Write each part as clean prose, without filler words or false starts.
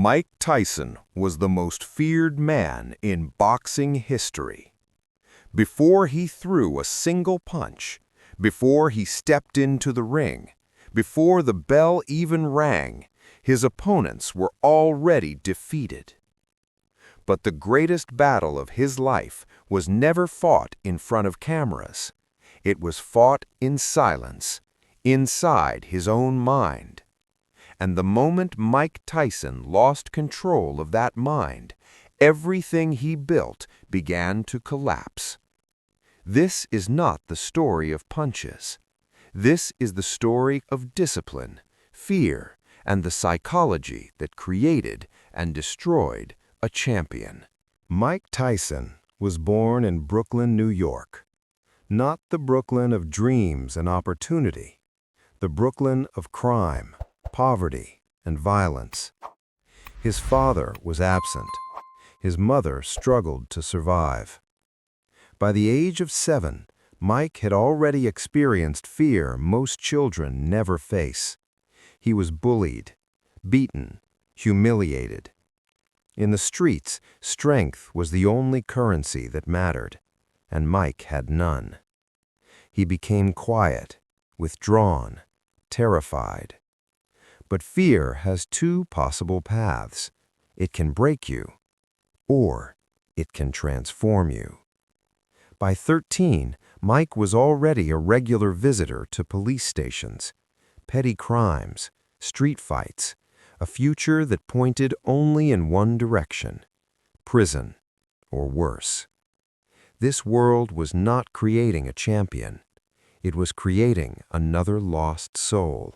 Mike Tyson was the most feared man in boxing history. Before he threw a single punch, before he stepped into the ring, before the bell even rang, his opponents were already defeated. But the greatest battle of his life was never fought in front of cameras. It was fought in silence, inside his own mind. And the moment Mike Tyson lost control of that mind, everything he built began to collapse. This is not the story of punches. This is the story of discipline, fear, and the psychology that created and destroyed a champion. Mike Tyson was born in Brooklyn, New York. Not the Brooklyn of dreams and opportunity, the Brooklyn of crime, poverty, and violence. His father was absent. His mother struggled to survive. By the age of 7, Mike had already experienced fear most children never face. He was bullied, beaten, humiliated. In the streets, strength was the only currency that mattered, and Mike had none. He became quiet, withdrawn, terrified. But fear has two possible paths. It can break you, or it can transform you. By 13, Mike was already a regular visitor to police stations, petty crimes, street fights, a future that pointed only in one direction: prison, or worse. This world was not creating a champion. It was creating another lost soul.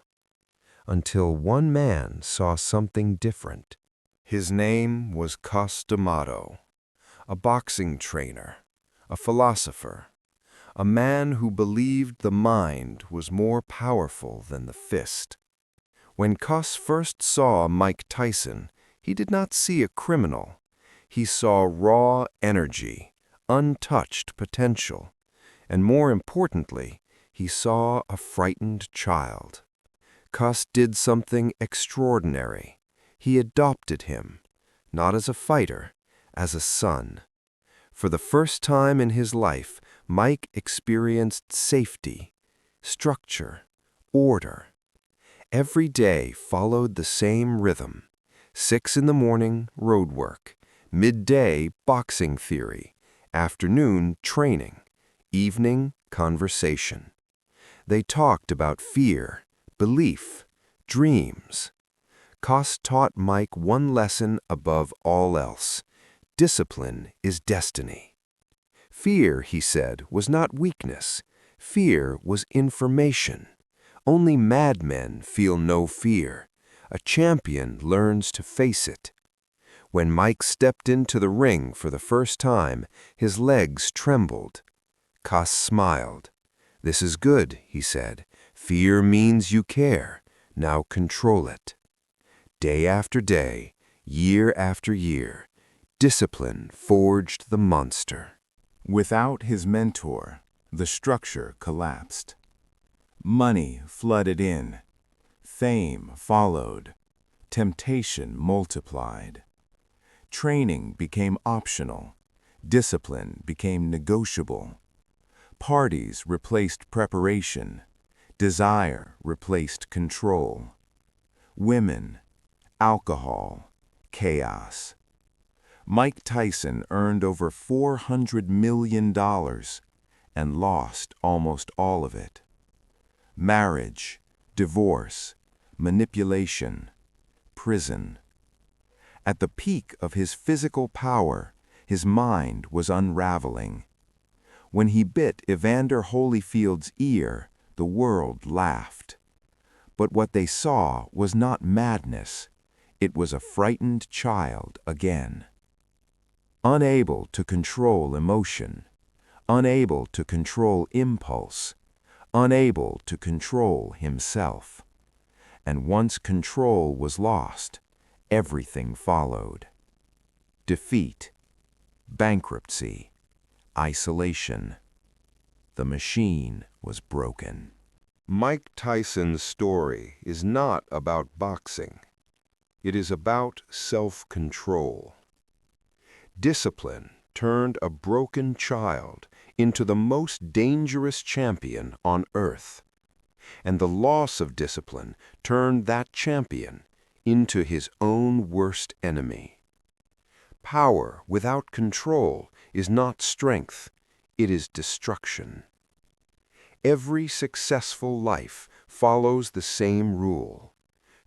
Until one man saw something different. His name was Cus D'Amato, a boxing trainer, a philosopher, a man who believed the mind was more powerful than the fist. When Cus first saw Mike Tyson, he did not see a criminal. He saw raw energy, untouched potential, and more importantly, he saw a frightened child. Cus did something extraordinary. He adopted him, not as a fighter, as a son. For the first time in his life, Mike experienced safety, structure, order. Every day followed the same rhythm: 6 in the morning, road work; midday, boxing theory; afternoon, training; evening, conversation. They talked about fear, belief, dreams. Cus taught Mike one lesson above all else: discipline is destiny. Fear, he said, was not weakness. Fear was information. Only madmen feel no fear. A champion learns to face it. When Mike stepped into the ring for the first time, his legs trembled. Cus smiled. "This is good," he said. "Fear means you care. Now control it." Day after day, year after year, discipline forged the monster. Without his mentor, the structure collapsed. Money flooded in. Fame followed. Temptation multiplied. Training became optional. Discipline became negotiable. Parties replaced preparation. Desire replaced control. Women, alcohol, chaos. Mike Tyson earned over $400 million and lost almost all of it. Marriage, divorce, manipulation, prison. At the peak of his physical power, his mind was unraveling. When he bit Evander Holyfield's ear, the world laughed. But what they saw was not madness. It was a frightened child again. Unable to control emotion, unable to control impulse, unable to control himself. And once control was lost, everything followed. Defeat, bankruptcy, isolation. The machine was broken. Mike Tyson's story is not about boxing. It is about self-control. Discipline turned a broken child into the most dangerous champion on earth, and the loss of discipline turned that champion into his own worst enemy. Power without control is not strength, it is destruction. Every successful life follows the same rule.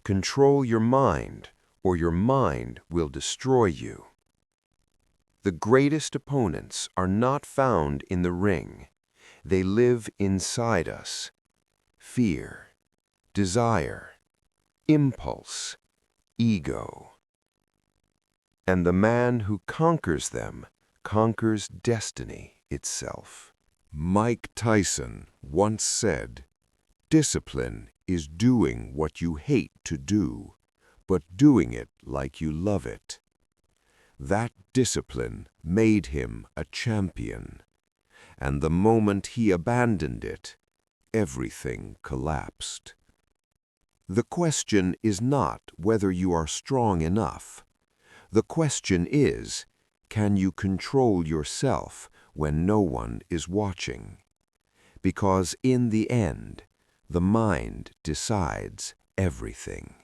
Control your mind, or your mind will destroy you. The greatest opponents are not found in the ring. They live inside us. Fear, desire, impulse, ego. And the man who conquers them conquers destiny itself. Mike Tyson once said, "Discipline is doing what you hate to do, but doing it like you love it." That discipline made him a champion, and the moment he abandoned it, everything collapsed. The question is not whether you are strong enough. The question is, can you control yourself when no one is watching? Because in the end, the mind decides everything.